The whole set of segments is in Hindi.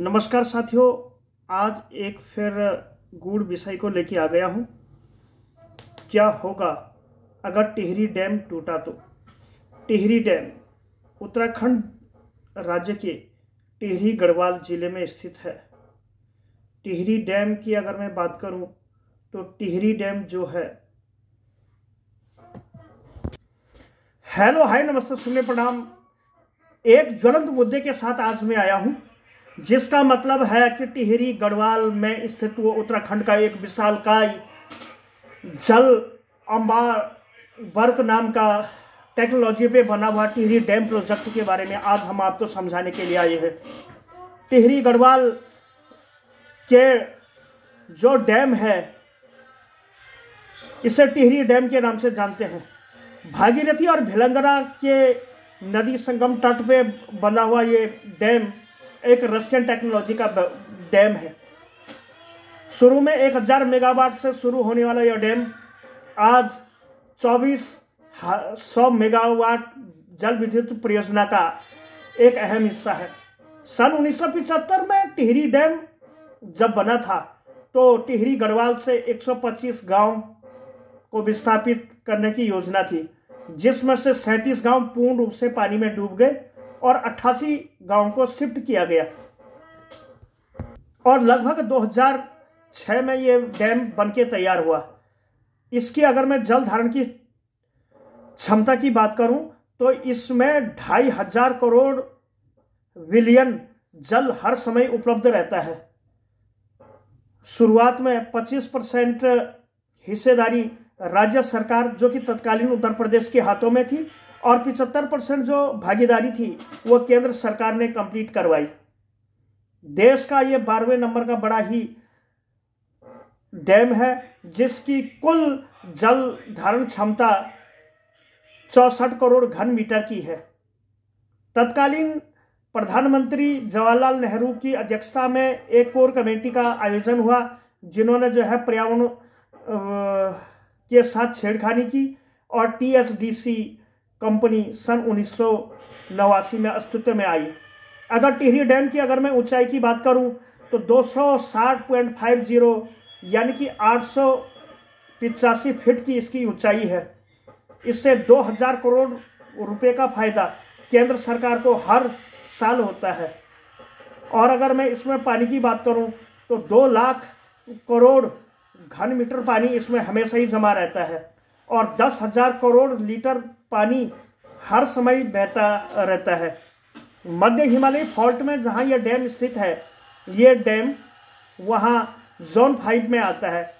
नमस्कार साथियों, आज एक फिर गूढ़ विषय को लेके आ गया हूँ। क्या होगा अगर टिहरी डैम टूटा तो। टिहरी डैम उत्तराखंड राज्य के टिहरी गढ़वाल जिले में स्थित है। टिहरी डैम की अगर मैं बात करूँ तो टिहरी डैम जो है, हेलो हाय नमस्ते सुनने प्रणाम, एक ज्वलंत मुद्दे के साथ आज मैं आया हूँ, जिसका मतलब है कि टिहरी गढ़वाल में स्थित वो उत्तराखंड का एक विशालकाय जल अंबार वर्क नाम का टेक्नोलॉजी पे बना हुआ टिहरी डैम प्रोजेक्ट के बारे में आज हम आपको समझाने के लिए आए हैं। टिहरी गढ़वाल के जो डैम है, इसे टिहरी डैम के नाम से जानते हैं। भागीरथी और भिलंगना के नदी संगम तट पे बना हुआ ये डैम एक रशियन टेक्नोलॉजी का डैम है। शुरू में 1000 मेगावाट से शुरू होने वाला यह डैम आज 2400 मेगावाट जल विद्युत परियोजना का एक अहम हिस्सा है। सन 1975 में टिहरी डैम जब बना था तो टिहरी गढ़वाल से 125 गांव को विस्थापित करने की योजना थी, जिसमें से 37 गांव पूर्ण रूप से पानी में डूब गए और 88 गांवों को शिफ्ट किया गया। और लगभग 2006 में ये डैम बनके तैयार हुआ। इसकी अगर मैं जल धारण की क्षमता की बात करूं तो इसमें 2500 करोड़ बिलियन जल हर समय उपलब्ध रहता है। शुरुआत में 25% हिस्सेदारी राज्य सरकार जो कि तत्कालीन उत्तर प्रदेश के हाथों में थी और 75% जो भागीदारी थी वो केंद्र सरकार ने कंप्लीट करवाई। देश का ये 12वें नंबर का बड़ा ही डैम है, जिसकी कुल जल धारण क्षमता 64 करोड़ घन मीटर की है। तत्कालीन प्रधानमंत्री जवाहरलाल नेहरू की अध्यक्षता में एक कोर कमेटी का आयोजन हुआ, जिन्होंने जो है पर्यावरण के साथ छेड़खानी की और THDC कंपनी सन 1989 में अस्तित्व में आई। अगर टिहरी डैम की अगर मैं ऊंचाई की बात करूं तो 260.50 यानी कि 885 फीट की इसकी ऊंचाई है। इससे 2000 करोड़ रुपए का फायदा केंद्र सरकार को हर साल होता है। और अगर मैं इसमें पानी की बात करूं तो 2 लाख करोड़ घन मीटर पानी इसमें हमेशा ही जमा रहता है और 10,000 करोड़ लीटर पानी हर समय बहता रहता है। मध्य हिमालय फॉल्ट में जहां यह डैम स्थित है, ये डैम वहां जोन 5 में आता है।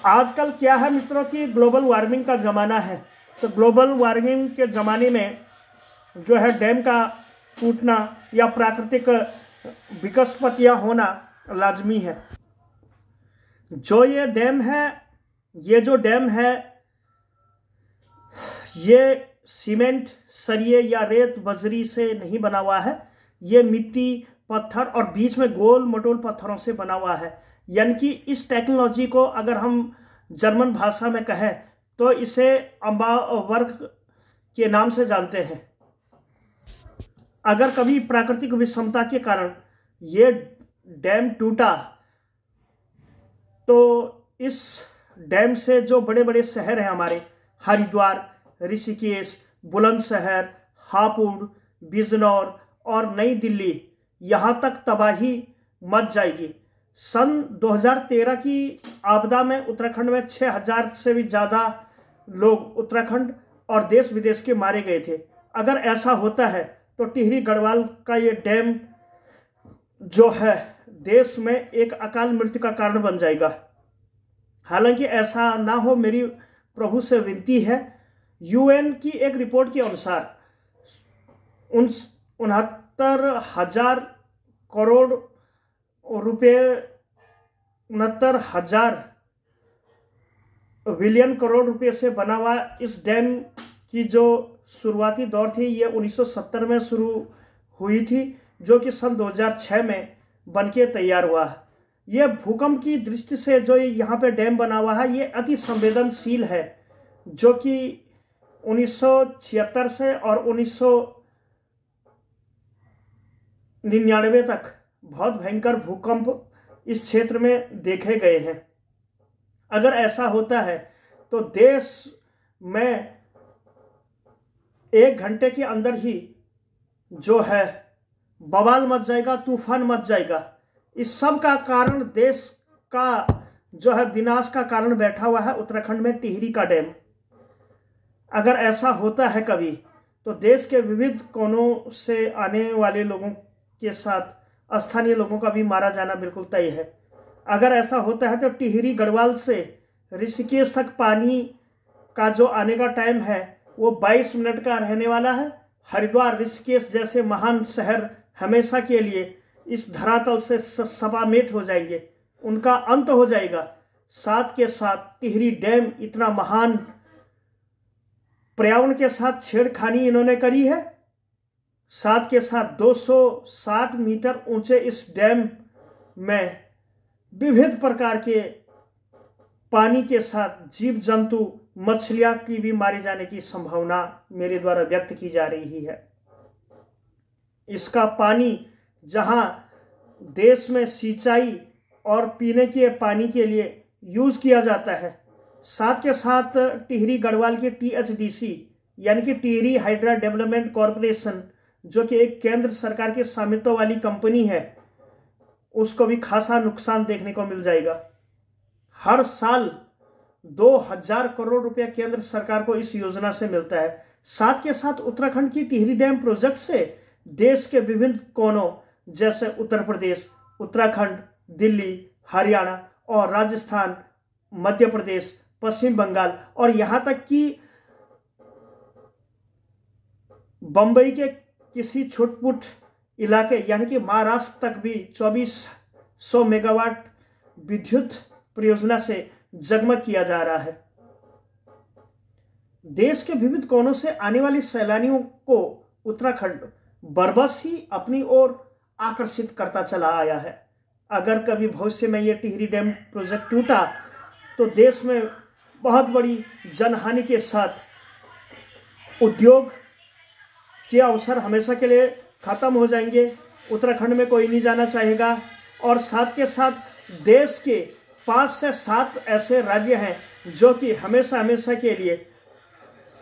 आजकल क्या है मित्रों की ग्लोबल वार्मिंग का ज़माना है, तो ग्लोबल वार्मिंग के ज़माने में जो है डैम का टूटना या प्राकृतिक विस्फोटयां होना लाजमी है। जो ये डैम है, ये जो डैम है ये सीमेंट, सरिये या रेत बजरी से नहीं बना हुआ है। ये मिट्टी, पत्थर और बीच में गोल मटोल पत्थरों से बना हुआ है। यानी कि इस टेक्नोलॉजी को अगर हम जर्मन भाषा में कहें तो इसे अंबावर्क के नाम से जानते हैं। अगर कभी प्राकृतिक विषमता के कारण ये डैम टूटा तो इस डैम से जो बड़े बड़े शहर हैं हमारे, हरिद्वार, ऋषिकेश, बुलंदशहर, हापुड़, बिजनौर और नई दिल्ली, यहाँ तक तबाही मच जाएगी। सन 2013 की आपदा में उत्तराखंड में 6000 से भी ज़्यादा लोग उत्तराखंड और देश विदेश के मारे गए थे। अगर ऐसा होता है तो टिहरी गढ़वाल का ये डैम जो है देश में एक अकाल मृत्यु का कारण बन जाएगा। हालांकि ऐसा ना हो, मेरी प्रभु से विनती है। UN की एक रिपोर्ट के अनुसार 69,000 करोड़ रुपए, 69,000 बिलियन करोड़ रुपए से बना हुआ इस डैम की जो शुरुआती दौर थी ये 1970 में शुरू हुई थी, जो कि सन 2006 में बनके तैयार हुआ। ये भूकंप की दृष्टि से जो यहाँ पे डैम बना हुआ है ये अति संवेदनशील है, जो कि 1976 से और 1999 तक बहुत भयंकर भूकंप इस क्षेत्र में देखे गए हैं। अगर ऐसा होता है तो देश में 1 घंटे के अंदर ही जो है बवाल मच जाएगा, तूफान मच जाएगा। इस सब का कारण, देश का जो है विनाश का कारण बैठा हुआ है उत्तराखंड में टिहरी का डैम। अगर ऐसा होता है कभी तो देश के विविध कोनों से आने वाले लोगों के साथ स्थानीय लोगों का भी मारा जाना बिल्कुल तय है। अगर ऐसा होता है तो टिहरी गढ़वाल से ऋषिकेश तक पानी का जो आने का टाइम है वो 22 मिनट का रहने वाला है। हरिद्वार, ऋषिकेश जैसे महान शहर हमेशा के लिए इस धरातल से सपामेट हो जाएंगे, उनका अंत हो जाएगा। साथ के साथ टिहरी डैम, इतना महान, पर्यावरण के साथ छेड़खानी इन्होंने करी है। साथ के साथ 260 मीटर ऊंचे इस डैम में विविध प्रकार के पानी के साथ जीव जंतु, मछलियां की भी मारे जाने की संभावना मेरे द्वारा व्यक्त की जा रही है। इसका पानी जहां देश में सिंचाई और पीने के पानी के लिए यूज किया जाता है, साथ के साथ टिहरी गढ़वाल की THDC यानी कि टिहरी हाइड्रा डेवलपमेंट कॉरपोरेशन, जो कि एक केंद्र सरकार के स्वामित्व वाली कंपनी है, उसको भी खासा नुकसान देखने को मिल जाएगा। हर साल 2000 करोड़ रुपया केंद्र सरकार को इस योजना से मिलता है। साथ के साथ उत्तराखंड की टिहरी डैम प्रोजेक्ट से देश के विभिन्न कोनों जैसे उत्तर प्रदेश, उत्तराखंड, दिल्ली, हरियाणा और राजस्थान, मध्य प्रदेश, पश्चिम बंगाल और यहाँ तक कि बंबई के किसी छुटपुट इलाके यानी कि महाराष्ट्र तक भी 2400 मेगावाट विद्युत परियोजना से जगमग किया जा रहा है। देश के विविध कोनों से आने वाले सैलानियों को उत्तराखंड बरबस ही अपनी ओर आकर्षित करता चला आया है। अगर कभी भविष्य में यह टिहरी डैम प्रोजेक्ट टूटा तो देश में बहुत बड़ी जनहानि के साथ उद्योग के अवसर हमेशा के लिए खत्म हो जाएंगे। उत्तराखंड में कोई नहीं जाना चाहेगा और साथ के साथ देश के 5 से 7 ऐसे राज्य हैं जो कि हमेशा हमेशा के लिए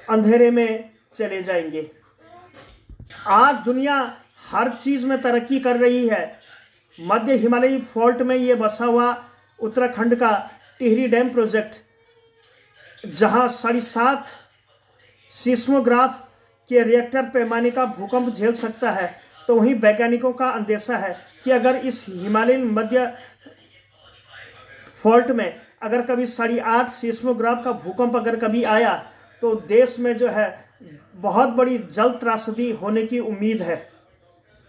अंधेरे में चले जाएंगे। आज दुनिया हर चीज में तरक्की कर रही है। मध्य हिमालयी फॉल्ट में ये बसा हुआ उत्तराखंड का टिहरी डैम प्रोजेक्ट, जहां 7.5 सिस्मोग्राफ के रिएक्टर पैमाने का भूकंप झेल सकता है, तो वहीं वैज्ञानिकों का अंदेशा है कि अगर इस हिमालयन मध्य फॉल्ट में अगर कभी 8.5 सिस्मोग्राफ का भूकंप अगर कभी आया तो देश में जो है बहुत बड़ी जल त्रासदी होने की उम्मीद है।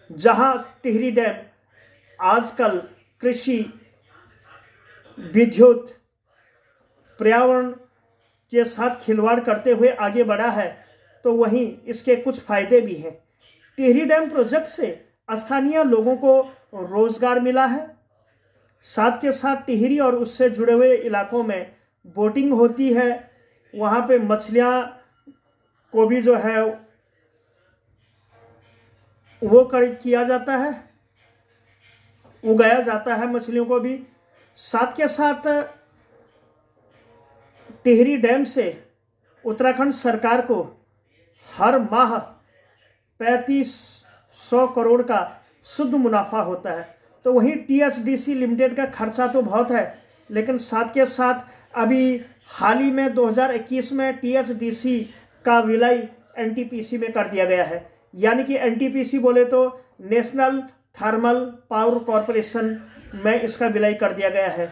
जहां टिहरी डैम आजकल कृषि, विद्युत, पर्यावरण के साथ खिलवाड़ करते हुए आगे बढ़ा है, तो वहीं इसके कुछ फायदे भी हैं। टिहरी डैम प्रोजेक्ट से स्थानीय लोगों को रोजगार मिला है। साथ के साथ टिहरी और उससे जुड़े हुए इलाकों में बोटिंग होती है, वहाँ पे मछलियाँ को भी जो है वो किया जाता है, उगाया जाता है मछलियों को भी। साथ के साथ टिहरी डैम से उत्तराखंड सरकार को हर माह 3500 करोड़ का शुद्ध मुनाफा होता है। तो वहीं THDC लिमिटेड का खर्चा तो बहुत है, लेकिन साथ के साथ अभी हाल ही में 2021 में THDC का विलय NTPC में कर दिया गया है। यानी कि NTPC बोले तो नेशनल थर्मल पावर कॉरपोरेशन में इसका विलय कर दिया गया है।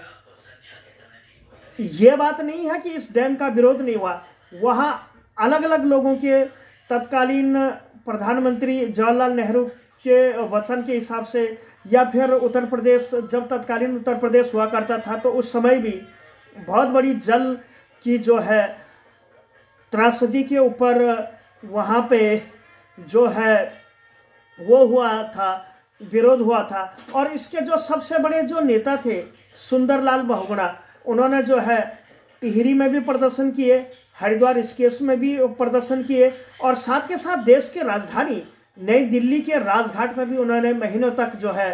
ये बात नहीं है कि इस डैम का विरोध नहीं हुआ, वहाँ अलग अलग लोगों के तत्कालीन प्रधानमंत्री जवाहरलाल नेहरू के वचन के हिसाब से, या फिर उत्तर प्रदेश, जब तत्कालीन उत्तर प्रदेश हुआ करता था तो उस समय भी बहुत बड़ी जल की जो है त्रासदी के ऊपर वहाँ पे जो है वो हुआ था, विरोध हुआ था। और इसके जो सबसे बड़े जो नेता थे सुंदरलाल बहुगुणा, उन्होंने जो है टिहरी में भी प्रदर्शन किए, हरिद्वार ऋषिकेश में भी प्रदर्शन किए और साथ के साथ देश के राजधानी नई दिल्ली के राजघाट में भी उन्होंने महीनों तक जो है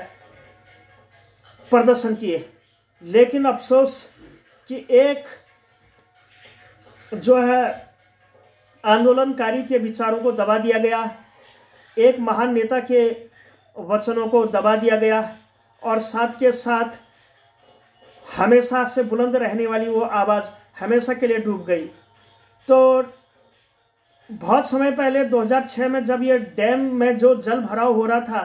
प्रदर्शन किए, लेकिन अफसोस कि एक जो है आंदोलनकारी के विचारों को दबा दिया गया, एक महान नेता के वचनों को दबा दिया गया, और साथ के साथ हमेशा से बुलंद रहने वाली वो आवाज़ हमेशा के लिए डूब गई। तो बहुत समय पहले 2006 में जब ये डैम में जो जल भराव हो रहा था,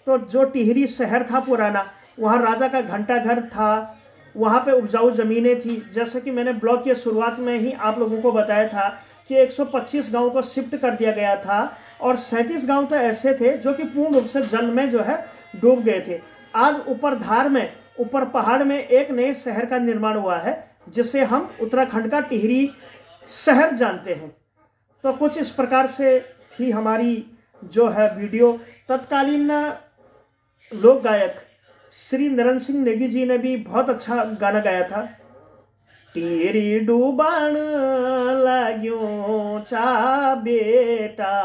तो जो टिहरी शहर था पुराना, वहाँ राजा का घंटा घर था, वहाँ पे उपजाऊ ज़मीनें थी। जैसे कि मैंने ब्लॉग के शुरुआत में ही आप लोगों को बताया था कि 125 गांव को शिफ्ट कर दिया गया था, और 37 गांव तो ऐसे थे जो कि पूर्ण रूप से जल में जो है डूब गए थे। आज ऊपर धार में, ऊपर पहाड़ में एक नए शहर का निर्माण हुआ है, जिसे हम उत्तराखंड का टिहरी शहर जानते हैं। तो कुछ इस प्रकार से थी हमारी जो है वीडियो। तत्कालीन लोक गायक श्री नरेंद्र सिंह नेगी जी ने भी बहुत अच्छा गाना गाया था। टिहरी डूबण लाग्यो चा बेटा,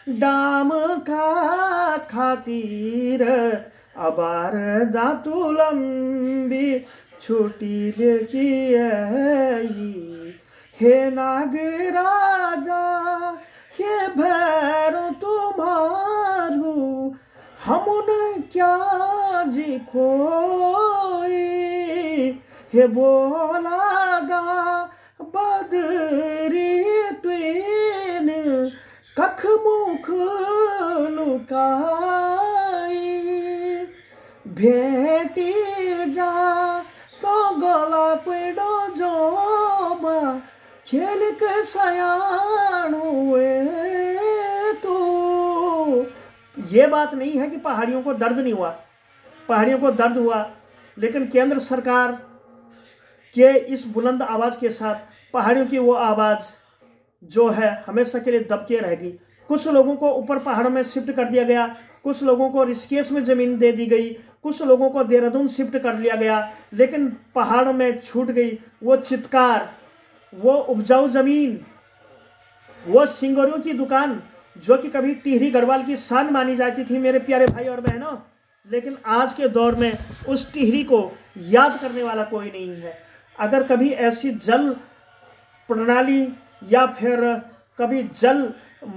डाम का खातिर अबार दातु लंबी छुट्टी लेकी आई। हे नागराजा हे भैरो तुम्हारू, हमुन क्या जी खोई। हे बोलागा बदरी ट्वेन, कख मुख लुकाई। भेटी जा तो गला पेड़ो जोबा, खेल के सयान हुए। तो ये बात नहीं है कि पहाड़ियों को दर्द नहीं हुआ, पहाड़ियों को दर्द हुआ, लेकिन केंद्र सरकार के इस बुलंद आवाज़ के साथ पहाड़ियों की वो आवाज़ जो है हमेशा के लिए दबके रहेगी। कुछ लोगों को ऊपर पहाड़ों में शिफ्ट कर दिया गया, कुछ लोगों को ऋषिकेश में ज़मीन दे दी गई, कुछ लोगों को देहरादून शिफ्ट कर लिया गया, लेकिन पहाड़ों में छूट गई वो चित्कार, वो उपजाऊ ज़मीन, वो सिंगोरियों की दुकान, जो कि कभी टिहरी गढ़वाल की शान मानी जाती थी मेरे प्यारे भाई और बहनों। लेकिन आज के दौर में उस टिहरी को याद करने वाला कोई नहीं है। अगर कभी ऐसी जल प्रणाली या फिर कभी जल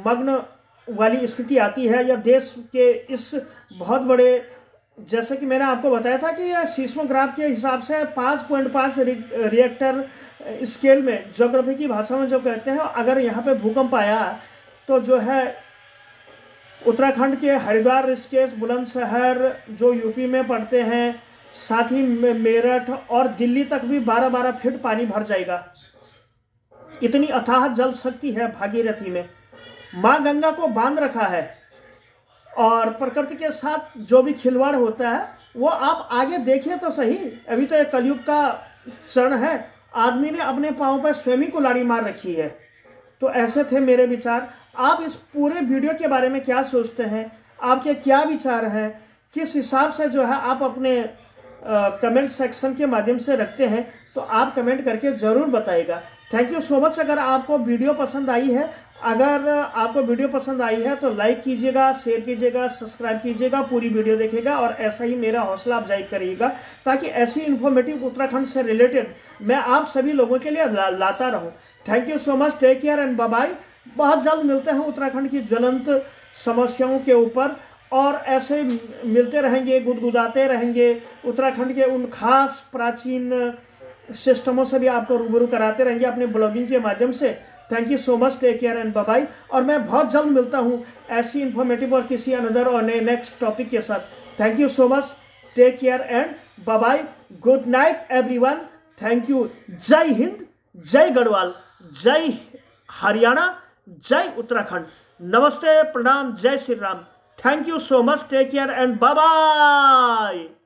मग्न वाली स्थिति आती है, या देश के इस बहुत बड़े, जैसे कि मैंने आपको बताया था कि यह सीस्मोग्राफ के हिसाब से 5.5 रिएक्टर स्केल में, ज्योग्राफी की भाषा में जो कहते हैं, अगर यहाँ पे भूकंप आया तो जो है उत्तराखंड के हरिद्वार, ऋषिकेश, बुलंदशहर जो यूपी में पड़ते हैं, साथ ही मेरठ और दिल्ली तक भी 12-12 फीट पानी भर जाएगा। इतनी अथाह जल शक्ति है भागीरथी में। माँ गंगा को बांध रखा है, और प्रकृति के साथ जो भी खिलवाड़ होता है वो आप आगे देखिए तो सही। अभी तो एक कलयुग का चरण है, आदमी ने अपने पाँव पर स्वयं ही कुल्हाड़ी मार रखी है। तो ऐसे थे मेरे विचार। आप इस पूरे वीडियो के बारे में क्या सोचते हैं, आपके क्या विचार हैं, किस हिसाब से जो है आप अपने कमेंट सेक्शन के माध्यम से रखते हैं, तो आप कमेंट करके ज़रूर बताइएगा। Thank you so much. अगर आपको वीडियो पसंद आई है, तो लाइक कीजिएगा, शेयर कीजिएगा, सब्सक्राइब कीजिएगा, पूरी वीडियो देखिएगा, और ऐसा ही मेरा हौसला अफजाई करिएगा, ताकि ऐसी इन्फॉर्मेटिव उत्तराखंड से रिलेटेड मैं आप सभी लोगों के लिए लाता रहूं। Thank you so much. Take care and bye bye. बहुत जल्द मिलते हैं उत्तराखंड की ज्वलंत समस्याओं के ऊपर, और ऐसे मिलते रहेंगे, गुदगुदाते रहेंगे, उत्तराखंड के उन खास प्राचीन सिस्टमों से भी आपको रूबरू कराते रहेंगे अपने ब्लॉगिंग के माध्यम से। Thank you so much. Take care and bye bye. और मैं बहुत जल्द मिलता हूँ ऐसी इन्फॉर्मेटिव और किसी अनदर और नेक्स्ट टॉपिक के साथ। Thank you so much. Take care and bye bye. Good night everyone. Thank you. जय हिंद, जय गढ़वाल, जय हरियाणा, जय उत्तराखंड। नमस्ते, प्रणाम, जय Shri Ram. Thank you so much. Take care and bye bye.